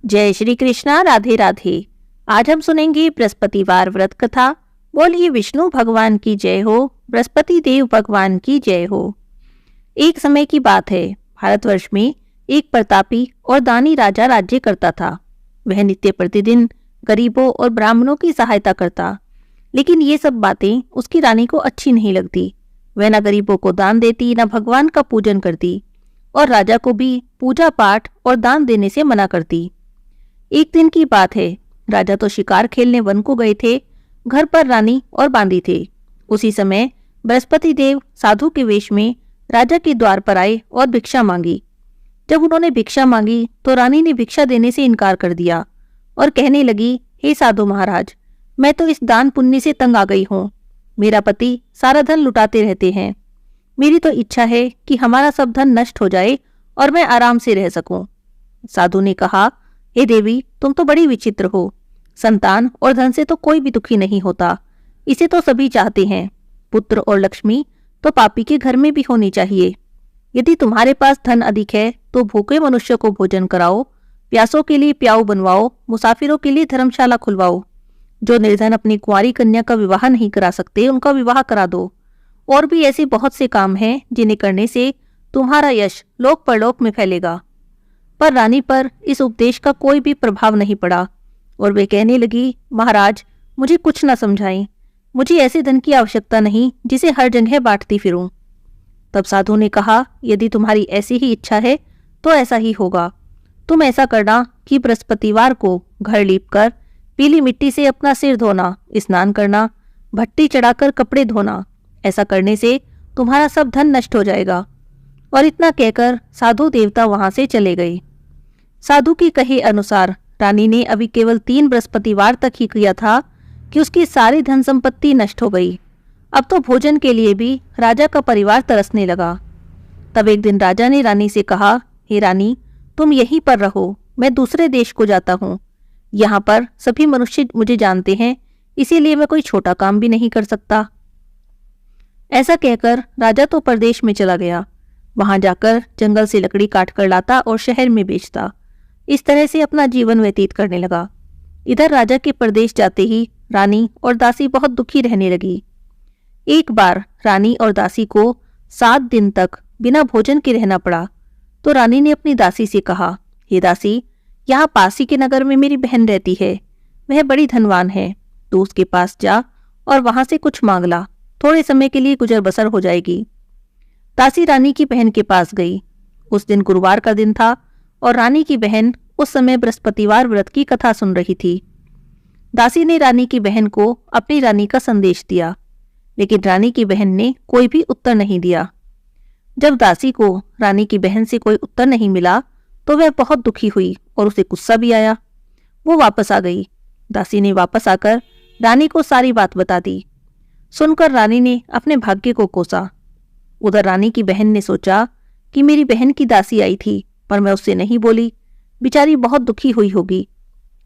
जय श्री कृष्णा। राधे राधे। आज हम सुनेंगे बृहस्पतिवार व्रत कथा। बोलिए विष्णु भगवान की जय हो, बृहस्पति देव भगवान की जय हो। एक समय की बात है, भारतवर्ष में एक प्रतापी और दानी राजा राज्य करता था। वह नित्य प्रतिदिन गरीबों और ब्राह्मणों की सहायता करता, लेकिन ये सब बातें उसकी रानी को अच्छी नहीं लगती। वह न गरीबों को दान देती, न भगवान का पूजन करती, और राजा को भी पूजा पाठ और दान देने से मना करती। एक दिन की बात है, राजा तो शिकार खेलने वन को गए थे। घर पर रानी और बांदी थे। उसी समय बृहस्पति देव साधु के वेश में राजा के द्वार पर आए और भिक्षा मांगी। जब उन्होंने भिक्षा मांगी तो रानी ने भिक्षा देने से इनकार कर दिया और कहने लगी, हे साधु महाराज, मैं तो इस दान पुण्य से तंग आ गई हूँ। मेरा पति सारा धन लुटाते रहते हैं। मेरी तो इच्छा है कि हमारा सब धन नष्ट हो जाए और मैं आराम से रह सकूं। साधु ने कहा, हे देवी, तुम तो बड़ी विचित्र हो। संतान और धन से तो कोई भी दुखी नहीं होता, इसे तो सभी चाहते हैं। पुत्र और लक्ष्मी तो पापी के घर में भी होनी चाहिए। यदि तुम्हारे पास धन अधिक है तो भूखे मनुष्य को भोजन कराओ, प्यासों के लिए प्याऊ बनवाओ, मुसाफिरों के लिए धर्मशाला खुलवाओ। जो निर्धन अपनी कुंवारी कन्या का विवाह नहीं करा सकते, उनका विवाह करा दो। और भी ऐसे बहुत से काम हैं जिन्हें करने से तुम्हारा यश लोक परलोक में फैलेगा। पर रानी पर इस उपदेश का कोई भी प्रभाव नहीं पड़ा और वे कहने लगी, महाराज, मुझे कुछ न समझाएं। मुझे ऐसे धन की आवश्यकता नहीं जिसे हर जगह बांटती फिरूं। तब साधु ने कहा, यदि तुम्हारी ऐसी ही इच्छा है तो ऐसा ही होगा। तुम ऐसा करना कि बृहस्पतिवार को घर लीपकर पीली मिट्टी से अपना सिर धोना, स्नान करना, भट्टी चढ़ाकर कपड़े धोना। ऐसा करने से तुम्हारा सब धन नष्ट हो जाएगा। और इतना कहकर साधु देवता वहां से चले गए। साधु के कहे अनुसार रानी ने अभी केवल 3 बृहस्पतिवार तक ही किया था कि उसकी सारी धन संपत्ति नष्ट हो गई। अब तो भोजन के लिए भी राजा का परिवार तरसने लगा। तब एक दिन राजा ने रानी से कहा, हे रानी, तुम यहीं पर रहो, मैं दूसरे देश को जाता हूँ। यहाँ पर सभी मनुष्य मुझे जानते हैं, इसीलिए मैं कोई छोटा काम भी नहीं कर सकता। ऐसा कहकर राजा तो परदेश में चला गया। वहां जाकर जंगल से लकड़ी काट कर लाता और शहर में बेचता। इस तरह से अपना जीवन व्यतीत करने लगा। इधर राजा के प्रदेश जाते ही रानी और दासी बहुत दुखी रहने लगी। एक बार रानी और दासी को 7 दिन तक बिना भोजन के रहना पड़ा। तो रानी ने अपनी दासी से कहा, हे दासी, यहाँ पास ही के नगर में मेरी बहन रहती है। वह बड़ी धनवान है। तू उसके पास जा और वहां से कुछ मांग ला। थोड़े समय के लिए गुजर बसर हो जाएगी। दासी रानी की बहन के पास गई। उस दिन गुरुवार का दिन था और रानी की बहन उस समय बृहस्पतिवार व्रत की कथा सुन रही थी। दासी ने रानी की बहन को अपनी रानी का संदेश दिया, लेकिन रानी की बहन ने कोई भी उत्तर नहीं दिया। जब दासी को रानी की बहन से कोई उत्तर नहीं मिला तो वह बहुत दुखी हुई और उसे गुस्सा भी आया। वो वापस आ गई। दासी ने वापस आकर रानी को सारी बात बता दी। सुनकर रानी ने अपने भाग्य को कोसा। उधर रानी की बहन ने सोचा कि मेरी बहन की दासी आई थी, पर मैं उससे नहीं बोली। बेचारी बहुत दुखी हुई होगी।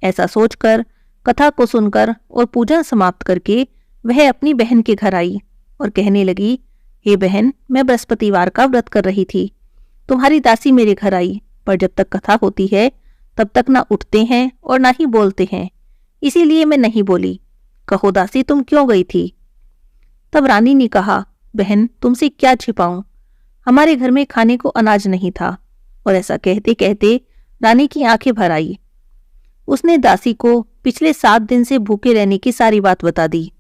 ऐसा सोचकर कथा को सुनकर और पूजा समाप्त करके वह अपनी बहन के घर आई और कहने लगी, हे बहन, मैं बृहस्पतिवार का व्रत कर रही थी। तुम्हारी दासी मेरे घर आई, पर जब तक कथा होती है तब तक ना उठते हैं और ना ही बोलते हैं, इसीलिए मैं नहीं बोली। कहो दासी, तुम क्यों गई थी? तब रानी ने कहा, बहन, तुमसे क्या छिपाऊं, हमारे घर में खाने को अनाज नहीं था। और ऐसा कहते कहते रानी की आंखें भर आई। उसने दासी को पिछले 7 दिन से भूखे रहने की सारी बात बता दी।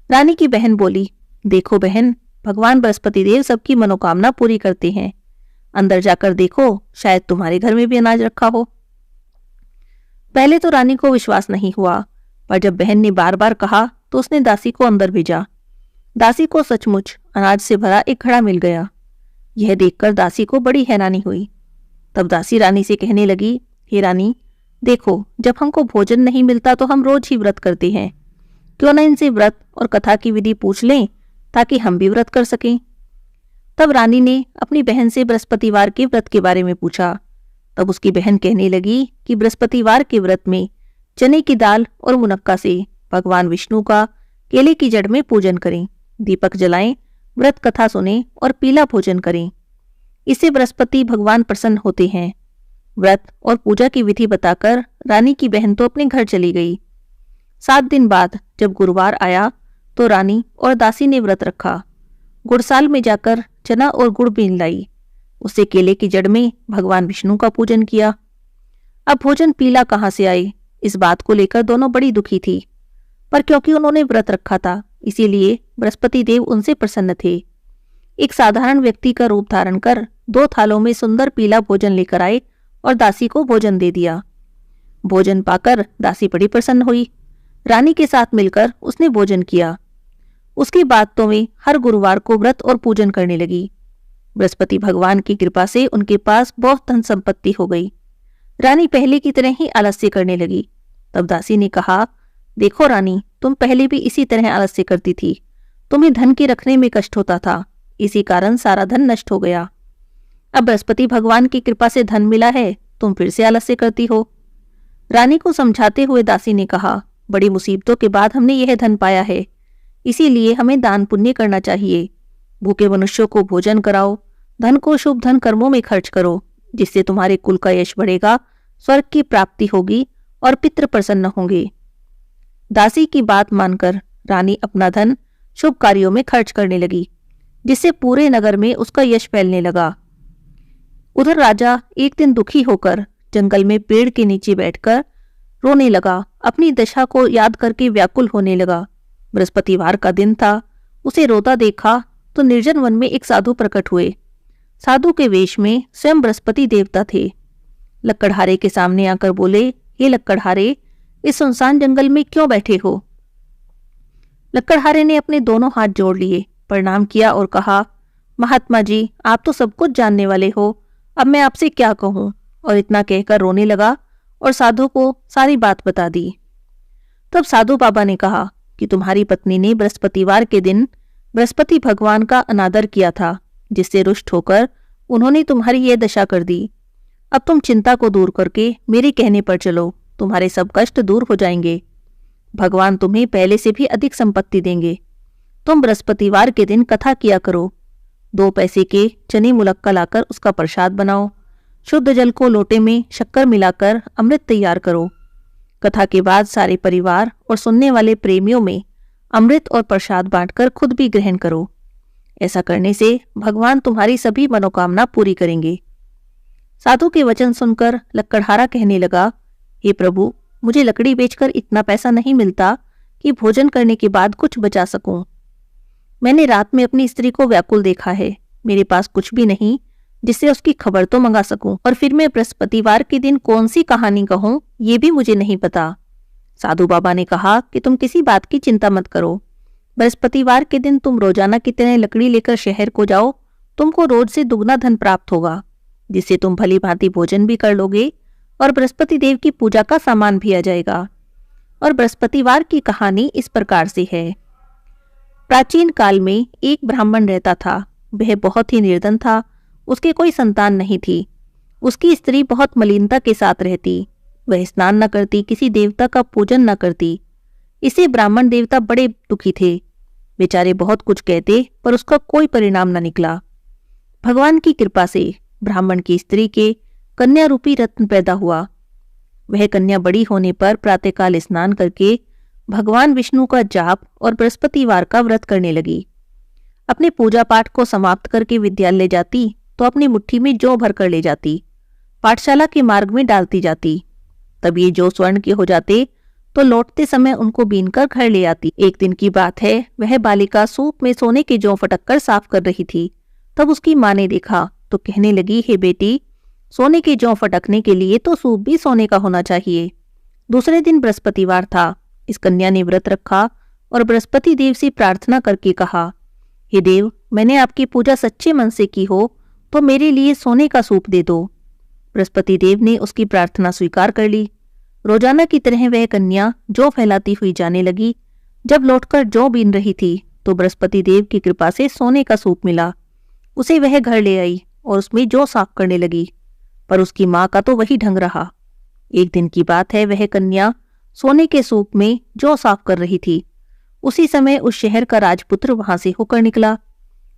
रानी की बहन बोली, देखो बहन, भगवान बृहस्पति देव सबकी मनोकामना पूरी करते हैं। अंदर जाकर देखो, शायद तुम्हारे घर में भी अनाज रखा हो। पहले तो रानी को विश्वास नहीं हुआ, पर जब बहन ने बार बार कहा तो उसने दासी को अंदर भेजा। दासी को सचमुच अनाज से भरा एक घड़ा मिल गया। यह देखकर दासी को बड़ी हैरानी हुई। तब दासी रानी से कहने लगी, हे रानी, देखो, जब हमको भोजन नहीं मिलता तो हम रोज ही व्रत करते हैं। क्यों न इनसे व्रत और कथा की विधि पूछ लें, ताकि हम भी व्रत कर सकें। तब रानी ने अपनी बहन से बृहस्पतिवार के व्रत के बारे में पूछा। तब उसकी बहन कहने लगी कि बृहस्पतिवार के व्रत में चने की दाल और मुनक्का से भगवान विष्णु का केले की जड़ में पूजन करें, दीपक जलाएं, व्रत कथा सुनें और पीला भोजन करें। इससे बृहस्पति भगवान प्रसन्न होते हैं। व्रत और पूजा की विधि बताकर रानी की बहन तो अपने घर चली गई। 7 दिन बाद जब गुरुवार आया तो रानी और दासी ने व्रत रखा। गुड़साल में जाकर चना और गुड़ बीन लाई। उससे केले की जड़ में भगवान विष्णु का पूजन किया। अब भोजन पीला कहाँ से आए, इस बात को लेकर दोनों बड़ी दुखी थी, पर क्योंकि उन्होंने व्रत रखा था इसीलिए बृहस्पति देव उनसे प्रसन्न थे। एक साधारण व्यक्ति का रूप धारण कर 2 थालों में सुंदर पीला भोजन लेकर आए और दासी को भोजन दे दिया। भोजन पाकर दासी बड़ी प्रसन्न हुई। रानी के साथ मिलकर उसने भोजन किया। उसके बाद तो वे हर गुरुवार को व्रत और पूजन करने लगी। बृहस्पति भगवान की कृपा से उनके पास बहुत धन संपत्ति हो गई। रानी पहले की तरह ही आलस्य करने लगी। तब दासी ने कहा, देखो रानी, तुम पहले भी इसी तरह आलस्य करती थी। तुम्हें धन के रखने में कष्ट होता था, इसी कारण सारा धन नष्ट हो गया। अब बृहस्पति भगवान की कृपा से धन मिला है, तुम फिर से आलस्य करती हो। रानी को समझाते हुए दासी ने कहा, बड़ी मुसीबतों के बाद हमने यह धन पाया है, इसीलिए हमें दान पुण्य करना चाहिए। भूखे मनुष्यों को भोजन कराओ, धन को शुभ धन कर्मों में खर्च करो, जिससे तुम्हारे कुल का यश बढ़ेगा, स्वर्ग की प्राप्ति होगी और पितृ प्रसन्न होंगे। दासी की बात मानकर रानी अपना धन शुभ कार्यों में खर्च करने लगी, जिससे पूरे नगर में उसका यश फैलने लगा। उधर राजा एक दिन दुखी होकर जंगल में पेड़ के नीचे बैठकर रोने लगा। अपनी दशा को याद करके व्याकुल होने लगा। बृहस्पतिवार का दिन था। उसे रोता देखा तो निर्जन वन में एक साधु प्रकट हुए। साधु के वेश में स्वयं बृहस्पति देवता थे। लक्कड़हारे के सामने आकर बोले, हे लक्कड़हारे, इस सुनसान जंगल में क्यों बैठे हो? लक्कड़हारे ने अपने दोनों हाथ जोड़ लिए, प्रणाम किया और कहा, महात्मा जी, आप तो सब कुछ जानने वाले हो, अब मैं आपसे क्या कहूँ? और इतना कहकर रोने लगा और साधु को सारी बात बता दी। तब साधु बाबा ने कहा कि तुम्हारी पत्नी ने बृहस्पतिवार के दिन बृहस्पति भगवान का अनादर किया था, जिससे रुष्ट होकर उन्होंने तुम्हारी ये दशा कर दी। अब तुम चिंता को दूर करके मेरे कहने पर चलो, तुम्हारे सब कष्ट दूर हो जाएंगे। भगवान तुम्हें पहले से भी अधिक संपत्ति देंगे। तुम बृहस्पतिवार के दिन कथा किया करो। 2 पैसे के चने मुलक्का लाकर उसका प्रसाद बनाओ। शुद्ध जल को लोटे में शक्कर मिलाकर अमृत तैयार करो। कथा के बाद सारे परिवार और सुनने वाले प्रेमियों में अमृत और प्रसाद बांटकर खुद भी ग्रहण करो। ऐसा करने से भगवान तुम्हारी सभी मनोकामना पूरी करेंगे। साधु के वचन सुनकर लक्कड़हारा कहने लगा, हे प्रभु, मुझे लकड़ी बेचकर इतना पैसा नहीं मिलता कि भोजन करने के बाद कुछ बचा सकूं। मैंने रात में अपनी स्त्री को व्याकुल देखा है। मेरे पास कुछ भी नहीं जिससे उसकी खबर तो मंगा सकूं, और फिर मैं बृहस्पतिवार के दिन कौन सी कहानी कहूं ये भी मुझे नहीं पता। साधु बाबा ने कहा कि तुम किसी बात की चिंता मत करो। बृहस्पतिवार के दिन तुम रोजाना की तरह लकड़ी लेकर शहर को जाओ। तुमको रोज से दुगना धन प्राप्त होगा, जिससे तुम भली भांति भोजन भी कर लोगे और बृहस्पति देव की पूजा का सामान भी आ जाएगा। और बृहस्पतिवार की कहानी इस प्रकार से है। प्राचीन काल में एक ब्राह्मण रहता था। वह बहुत ही निर्धन था। उसके कोई संतान नहीं थी। उसकी स्त्री बहुत मलिनता के साथ रहती। वह स्नान न करती, किसी देवता का पूजन न करती। इससे ब्राह्मण देवता बड़े दुखी थे। बेचारे बहुत कुछ कहते, पर उसका कोई परिणाम न निकला। भगवान की कृपा से ब्राह्मण की स्त्री के कन्या रूपी रत्न पैदा हुआ। वह कन्या बड़ी होने पर प्रातःकाल स्नान करके भगवान विष्णु का जाप और बृहस्पतिवार का व्रत करने लगी। अपने पूजा पाठ को समाप्त करके विद्यालय जाती तो अपनी मुट्ठी में जौ भर कर ले जाती। पाठशाला के मार्ग में डालती जाती। तब ये जौ स्वर्ण के हो जाते तो लौटते समय उनको बीनकर घर ले आती। एक दिन की बात है, वह बालिका सूप में सोने के जौ फटक कर साफ कर रही थी। तब उसकी माँ ने देखा तो कहने लगी, हे बेटी, सोने के जौ फटकने के लिए तो सूप भी सोने का होना चाहिए। दूसरे दिन बृहस्पतिवार था। इस कन्या ने व्रत रखा और बृहस्पति देव से प्रार्थना करके कहा, हे देव, मैंने आपकी पूजा सच्चे मन से की हो तो मेरे लिए सोने का सूप दे दो। बृहस्पति देव ने उसकी प्रार्थना स्वीकार कर ली। रोजाना की तरह वह कन्या जौ फैलाती हुई जाने लगी। जब लौटकर जौ बीन रही थी तो बृहस्पति देव की कृपा से सोने का सूप मिला। उसे वह घर ले आई और उसमें जौ साफ करने लगी, पर उसकी माँ का तो वही ढंग रहा। एक दिन की बात है, वह कन्या सोने के सूप में जौ साफ कर रही थी। उसी समय उस शहर का राजपुत्र वहां से होकर निकला।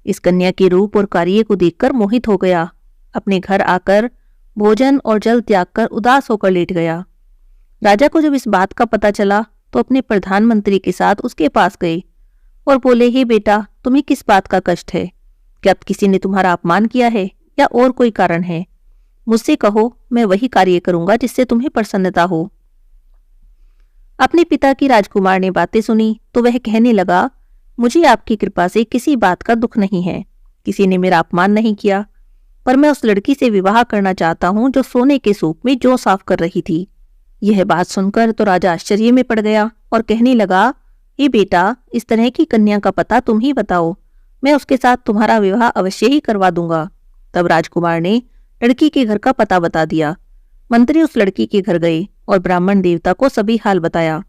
इस कन्या के रूप और कार्य को देखकर मोहित हो गया। अपने घर आकर भोजन और जल त्याग कर उदास होकर लेट गया। राजा को जब इस बात का पता चला तो अपने प्रधानमंत्री के साथ उसके पास गए और बोले, हे बेटा, तुम्हें किस बात का कष्ट है? क्या किसी ने तुम्हारा अपमान किया है या और कोई कारण है? मुझसे कहो, मैं वही कार्य करूंगा जिससे तुम्हें प्रसन्नता हो। अपने पिता की राजकुमार ने बातें सुनी तो वह कहने लगा, मुझे आपकी कृपा से किसी बात का दुख नहीं है, किसी ने मेरा अपमान नहीं किया, पर मैं उस लड़की से विवाह करना चाहता हूं जो सोने के सूप में जौ साफ कर रही थी। यह बात सुनकर तो राजा आश्चर्य में पड़ गया और कहने लगा, ये बेटा, इस तरह की कन्या का पता तुम ही बताओ, मैं उसके साथ तुम्हारा विवाह अवश्य ही करवा दूंगा। तब राजकुमार ने लड़की के घर का पता बता दिया। मंत्री उस लड़की के घर गए और ब्राह्मण देवता को सभी हाल बताया।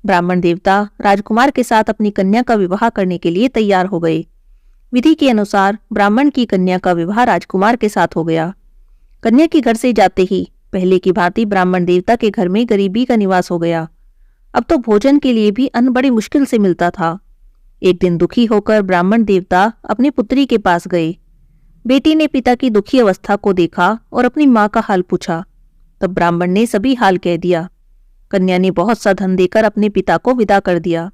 ब्राह्मण देवता राजकुमार के साथ अपनी कन्या का विवाह करने के लिए तैयार हो गए। विधि के अनुसार ब्राह्मण की कन्या का विवाह राजकुमार के साथ हो गया। कन्या के घर से जाते ही पहले की भांति ब्राह्मण देवता के घर में गरीबी का निवास हो गया। अब तो भोजन के लिए भी अन्न बड़ी मुश्किल से मिलता था। एक दिन दुखी होकर ब्राह्मण देवता अपनी पुत्री के पास गए। बेटी ने पिता की दुखी अवस्था को देखा और अपनी माँ का हाल पूछा। तब ब्राह्मण ने सभी हाल कह दिया। कन्या ने बहुत सा धन देकर अपने पिता को विदा कर दिया।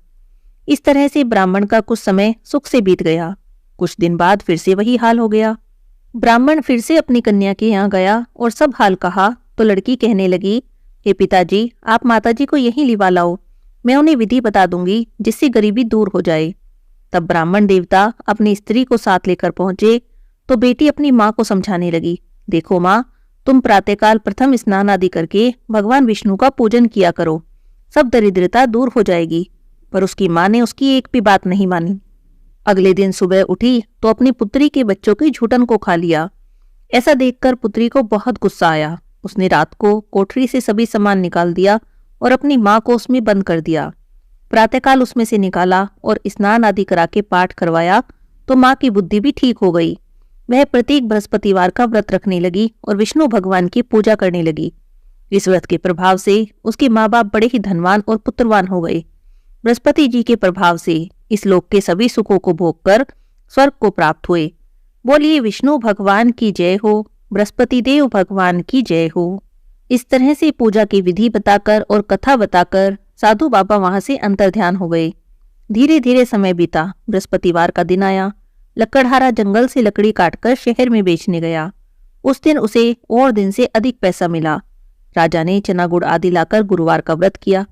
इस तरह से ब्राह्मण का कुछ समय सुख से बीत गया। कुछ दिन बाद फिर से वही हाल हो गया। ब्राह्मण फिर से अपनी कन्या के यहाँ गया और सब हाल कहा तो लड़की कहने लगी, हे पिताजी, आप माताजी को यहीं लिवा लाओ, मैं उन्हें विधि बता दूंगी जिससे गरीबी दूर हो जाए। तब ब्राह्मण देवता अपनी स्त्री को साथ लेकर पहुंचे तो बेटी अपनी माँ को समझाने लगी, देखो माँ, तुम प्रातःकाल प्रथम स्नान आदि करके भगवान विष्णु का पूजन किया करो, सब दरिद्रता दूर हो जाएगी। पर उसकी माँ ने उसकी एक भी बात नहीं मानी। अगले दिन सुबह उठी तो अपनी पुत्री के बच्चों की झूठन को खा लिया। ऐसा देखकर पुत्री को बहुत गुस्सा आया। उसने रात को कोठरी से सभी सामान निकाल दिया और अपनी माँ को उसमें बंद कर दिया। प्रातःकाल उसमें से निकाला और स्नान आदि करा के पाठ करवाया तो माँ की बुद्धि भी ठीक हो गई। वह प्रत्येक बृहस्पतिवार का व्रत रखने लगी और विष्णु भगवान की पूजा करने लगी। इस व्रत के प्रभाव से उसके माँ बाप बड़े ही धनवान और पुत्रवान हो गए। बृहस्पति जी के प्रभाव से इस लोक के सभी सुखों को भोगकर स्वर्ग को प्राप्त हुए। बोलिए विष्णु भगवान की जय हो, बृहस्पति देव भगवान की जय हो। इस तरह से पूजा की विधि बताकर और कथा बताकर साधु बाबा वहां से अंतर्ध्यान हो गए। धीरे धीरे समय बीता। बृहस्पतिवार का दिन आया। लकड़हारा जंगल से लकड़ी काटकर शहर में बेचने गया। उस दिन उसे और दिन से अधिक पैसा मिला। राजा ने चना गुड़ आदि लाकर गुरुवार का व्रत किया।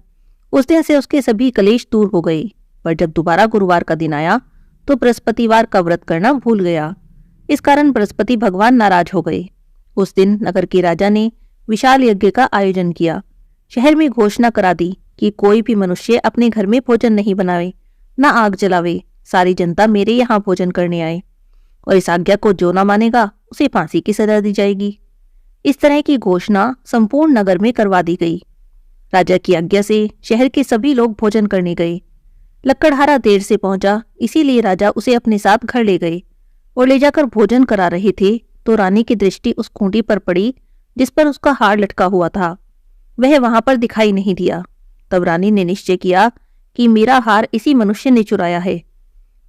उस दिन से उसके सभी कलेश दूर हो गए। पर जब दोबारा गुरुवार का दिन आया तो बृहस्पतिवार का व्रत करना भूल गया। इस कारण बृहस्पति भगवान नाराज हो गए। उस दिन नगर के राजा ने विशाल यज्ञ का आयोजन किया। शहर में घोषणा करा दी कि कोई भी मनुष्य अपने घर में भोजन नहीं बनावे, न आग जलावे, सारी जनता मेरे यहाँ भोजन करने आए, और इस आज्ञा को जो न मानेगा उसे फांसी की सजा दी जाएगी। इस तरह की घोषणा संपूर्ण नगर में करवा दी गई। राजा की आज्ञा से शहर के सभी लोग भोजन करने गए। लकड़हारा देर से पहुंचा, इसीलिए राजा उसे अपने साथ घर ले गए और ले जाकर भोजन करा रहे थे तो रानी की दृष्टि उस खूंटी पर पड़ी जिस पर उसका हार लटका हुआ था। वह वहां पर दिखाई नहीं दिया। तब रानी ने निश्चय किया कि मेरा हार इसी मनुष्य ने चुराया है।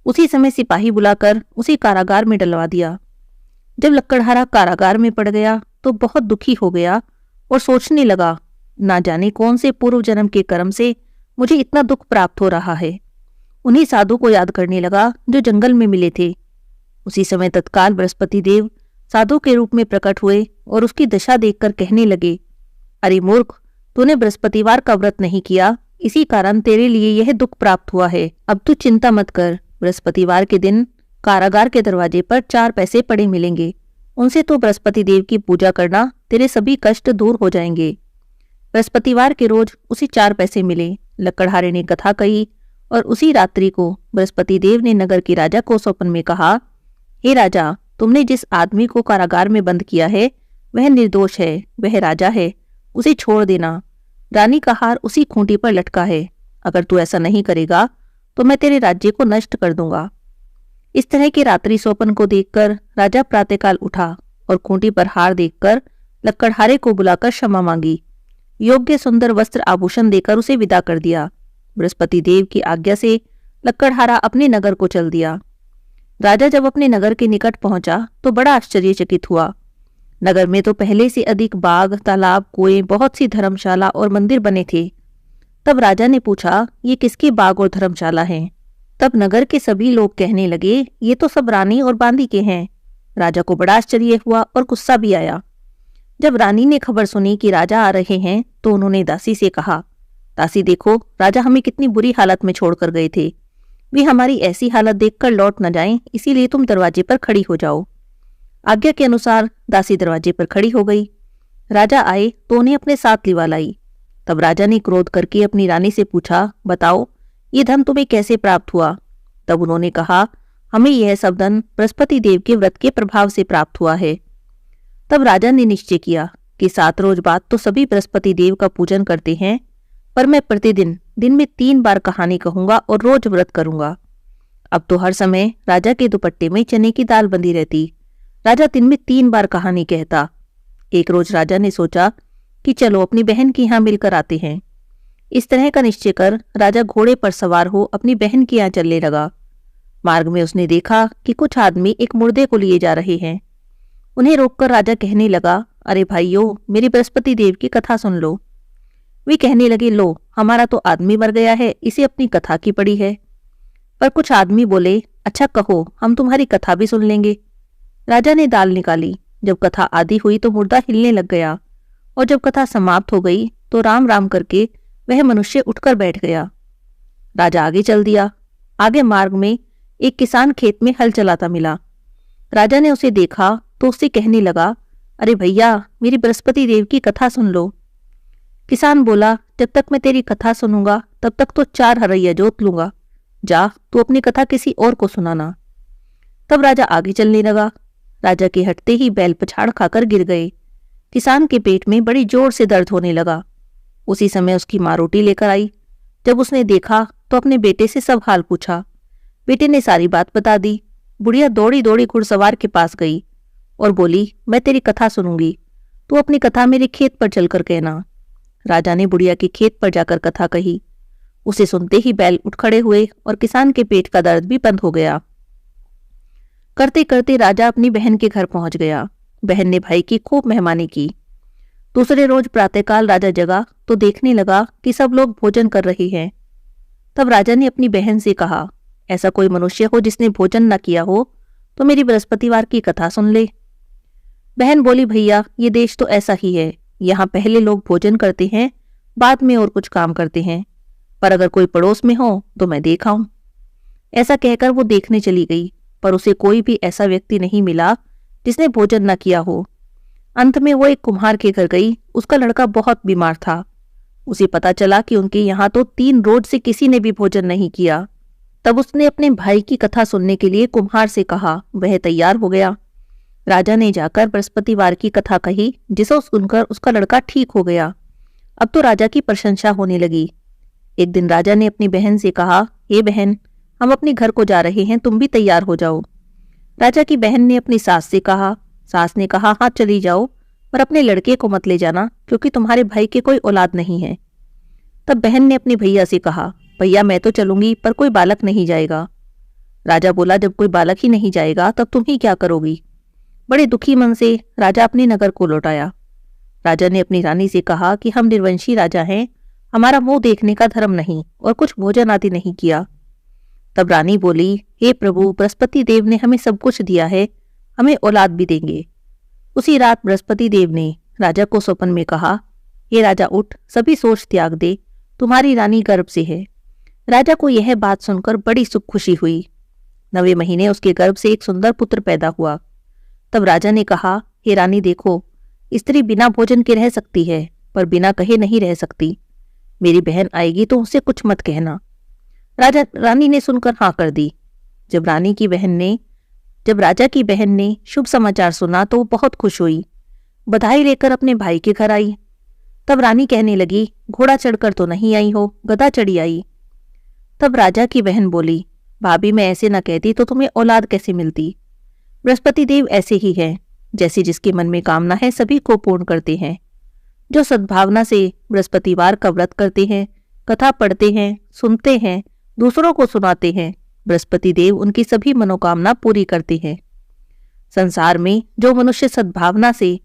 उसी समय सिपाही बुलाकर उसे कारागार में डलवा दिया। जब लकड़हारा कारागार में पड़ गया तो बहुत दुखी हो गया और सोचने लगा, ना जाने कौन से पूर्व जन्म के कर्म से मुझे इतना दुख प्राप्त हो रहा है। उन्हीं साधु को याद करने लगा जो जंगल में मिले थे। उसी समय तत्काल बृहस्पति देव साधु के रूप में प्रकट हुए और उसकी दशा देखकर कहने लगे, अरे मूर्ख, तूने बृहस्पतिवार का व्रत नहीं किया, इसी कारण तेरे लिए यह दुख प्राप्त हुआ है। अब तू चिंता मत कर। बृहस्पतिवार के दिन कारागार के दरवाजे पर 4 पैसे पड़े मिलेंगे। उनसे तो बृहस्पति देव की पूजा करना, तेरे सभी कष्ट दूर हो जाएंगे। बृहस्पतिवार के रोज उसे 4 पैसे मिले। लकड़हारे ने कथा कही और उसी रात्रि को बृहस्पति देव ने नगर के राजा को स्वप्न में कहा, हे राजा, तुमने जिस आदमी को कारागार में बंद किया है वह निर्दोष है, वह राजा है, उसे छोड़ देना। रानी का हार उसी खूंटी पर लटका है। अगर तू ऐसा नहीं करेगा तो मैं तेरे राज्य को नष्ट कर दूंगा। इस तरह के रात्रि स्वप्न को देखकर राजा प्रातःकाल उठा और खूंटी पर हार देखकर लकड़हारे को बुलाकर क्षमा मांगी। योग्य सुंदर वस्त्र आभूषण देकर उसे विदा कर दिया। बृहस्पति देव की आज्ञा से लकड़हारा अपने नगर को चल दिया। राजा जब अपने नगर के निकट पहुंचा तो बड़ा आश्चर्यचकित हुआ। नगर में तो पहले से अधिक बाग, तालाब, कुएं, बहुत सी धर्मशाला और मंदिर बने थे। तब राजा ने पूछा, ये किसके बाग और धर्मशाला हैं? तब नगर के सभी लोग कहने लगे, ये तो सब रानी और बांदी के हैं। राजा को बड़ा आश्चर्य हुआ और गुस्सा भी आया। जब रानी ने खबर सुनी कि राजा आ रहे हैं तो उन्होंने दासी से कहा, दासी देखो, राजा हमें कितनी बुरी हालत में छोड़कर गए थे। वे हमारी ऐसी हालत देखकर लौट न जाएं, इसीलिए तुम दरवाजे पर खड़ी हो जाओ। आज्ञा के अनुसार दासी दरवाजे पर खड़ी हो गई। राजा आए तो उन्हें अपने साथ लिवा लाई। तब राजा ने क्रोध करके अपनी रानी से पूछा, बताओ ये धन तुम्हें कैसे प्राप्त हुआ? तब उन्होंने कहा, हमें यह सब धन बृहस्पति देव के व्रत के प्रभाव से प्राप्त हुआ है। तब राजा ने निश्चय किया कि 7 रोज बाद तो सभी बृहस्पति देव का पूजन करते हैं, पर मैं प्रतिदिन दिन में 3 बार कहानी कहूंगा और रोज व्रत करूंगा। अब तो हर समय राजा के दुपट्टे में चने की दाल बंधी रहती। राजा दिन में 3 बार कहानी कहता। एक रोज राजा ने सोचा कि चलो अपनी बहन के यहाँ मिलकर आते हैं। इस तरह का निश्चय कर राजा घोड़े पर सवार हो अपनी बहन के यहाँ चलने लगा। मार्ग में उसने देखा कि कुछ आदमी एक मुर्दे को लिए जा रहे हैं। उन्हें रोककर राजा कहने लगा, अरे भाइयों, मेरी बृहस्पति देव की कथा सुन लो। वे कहने लगे, लो, हमारा तो आदमी मर गया है, इसे अपनी कथा की पड़ी है। पर कुछ आदमी बोले, अच्छा कहो, हम तुम्हारी कथा भी सुन लेंगे। राजा ने दाल निकाली। जब कथा आधी हुई तो मुर्दा हिलने लग गया, और जब कथा समाप्त हो गई तो राम राम करके वह मनुष्य उठकर बैठ गया। राजा आगे चल दिया। आगे मार्ग में एक किसान खेत में हल चलाता मिला। राजा ने उसे देखा तो उससे कहने लगा, अरे भैया, मेरी बृहस्पति देव की कथा सुन लो। किसान बोला, जब तक मैं तेरी कथा सुनूंगा तब तक तो 4 हरैया जोत लूंगा। जा, तू अपनी कथा किसी और को सुनाना। तब राजा आगे चलने लगा। राजा के हटते ही बैल पछाड़ खाकर गिर गए। किसान के पेट में बड़ी जोर से दर्द होने लगा। उसी समय उसकी माँ रोटी लेकर आई। जब उसने देखा तो अपने बेटे से सब हाल पूछा। बेटे ने सारी बात बता दी। बुढ़िया दौड़ी दौड़ी घुड़सवार के पास गई और बोली, मैं तेरी कथा सुनूंगी, तू अपनी कथा मेरे खेत पर चलकर कहना। राजा ने बुढ़िया के खेत पर जाकर कथा कही। उसे सुनते ही बैल उठ खड़े हुए और किसान के पेट का दर्द भी बंद हो गया। करते करते राजा अपनी बहन के घर पहुंच गया। बहन ने भाई की खूब मेहमानी की। दूसरे रोज प्रातःकाल राजा जगा तो देखने लगा कि सब लोग भोजन कर रहे हैं। तब राजा ने अपनी बहन से कहा, ऐसा कोई मनुष्य हो जिसने भोजन न किया हो तो मेरी बृहस्पतिवार की कथा सुन ले। बहन बोली, भैया, ये देश तो ऐसा ही है, यहाँ पहले लोग भोजन करते हैं, बाद में और कुछ काम करते हैं, पर अगर कोई पड़ोस में हो तो मैं देखाऊं। ऐसा कहकर वो देखने चली गई, पर उसे कोई भी ऐसा व्यक्ति नहीं मिला जिसने भोजन न किया हो। अंत में वो एक कुम्हार के घर गई। उसका लड़का बहुत बीमार था। उसे पता चला कि उनके यहाँ तो 3 रोज से किसी ने भी भोजन नहीं किया। तब उसने अपने भाई की कथा सुनने के लिए कुम्हार से कहा। वह तैयार हो गया। राजा ने जाकर बृहस्पतिवार की कथा कही, जिसे सुनकर उसका लड़का ठीक हो गया। अब तो राजा की प्रशंसा होने लगी। एक दिन राजा ने अपनी बहन से कहा, हे बहन, हम अपने घर को जा रहे हैं, तुम भी तैयार हो जाओ। राजा की बहन ने अपनी सास से कहा। सास ने कहा, हाँ चली जाओ, पर अपने लड़के को मत ले जाना, क्योंकि तुम्हारे भाई के कोई औलाद नहीं है। तब बहन ने अपने भैया से कहा, भैया मैं तो चलूंगी, पर कोई बालक नहीं जाएगा। राजा बोला, जब कोई बालक ही नहीं जाएगा तब तुम ही क्या करोगी? बड़े दुखी मन से राजा अपने नगर को लौट आया। राजा ने अपनी रानी से कहा कि हम निर्वंशी राजा हैं, हमारा मुंह देखने का धर्म नहीं और कुछ भोजन आदि नहीं किया। तब रानी बोली, हे प्रभु, बृहस्पति देव ने हमें सब कुछ दिया है, हमें औलाद भी देंगे। उसी रात बृहस्पति देव ने राजा को स्वप्न में कहा, हे राजा उठ, सभी सोच त्याग दे, तुम्हारी रानी गर्भ से है। राजा को यह बात सुनकर बड़ी सुख खुशी हुई। 9वें महीने उसके गर्भ से एक सुंदर पुत्र पैदा हुआ। तब राजा ने कहा, हे रानी देखो, स्त्री बिना भोजन के रह सकती है, पर बिना कहे नहीं रह सकती। मेरी बहन आएगी तो उससे कुछ मत कहना। रानी ने सुनकर हाँ कर दी। जब राजा की बहन ने शुभ समाचार सुना तो वो बहुत खुश हुई। बधाई लेकर अपने भाई के घर आई। तब रानी कहने लगी, घोड़ा चढ़कर तो नहीं आई हो, गधा चढ़ी आई। तब राजा की बहन बोली, भाभी मैं ऐसे न कहती तो तुम्हें औलाद कैसे मिलती? बृहस्पति देव ऐसे ही हैं, जैसे जिसके मन में कामना है सभी को पूर्ण करते हैं। जो सद्भावना से बृहस्पतिवार का व्रत करते हैं, कथा पढ़ते हैं, सुनते हैं, दूसरों को सुनाते हैं, बृहस्पति देव उनकी सभी मनोकामना पूरी करते हैं। संसार में जो मनुष्य सद्भावना से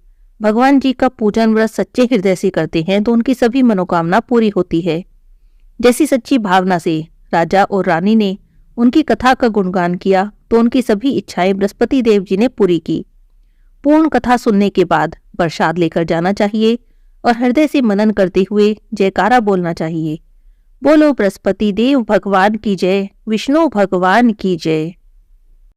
भगवान जी का पूजन व्रत सच्चे हृदय से करते हैं तो उनकी सभी मनोकामना पूरी होती है। जैसी सच्ची भावना से राजा और रानी ने उनकी कथा का गुणगान किया तो उनकी सभी इच्छाएं बृहस्पति देव जी ने पूरी की। पूर्ण कथा सुनने के बाद प्रसाद लेकर जाना चाहिए और हृदय से मनन करते हुए जयकारा बोलना चाहिए। बोलो बृहस्पति देव भगवान की जय, विष्णु भगवान की जय।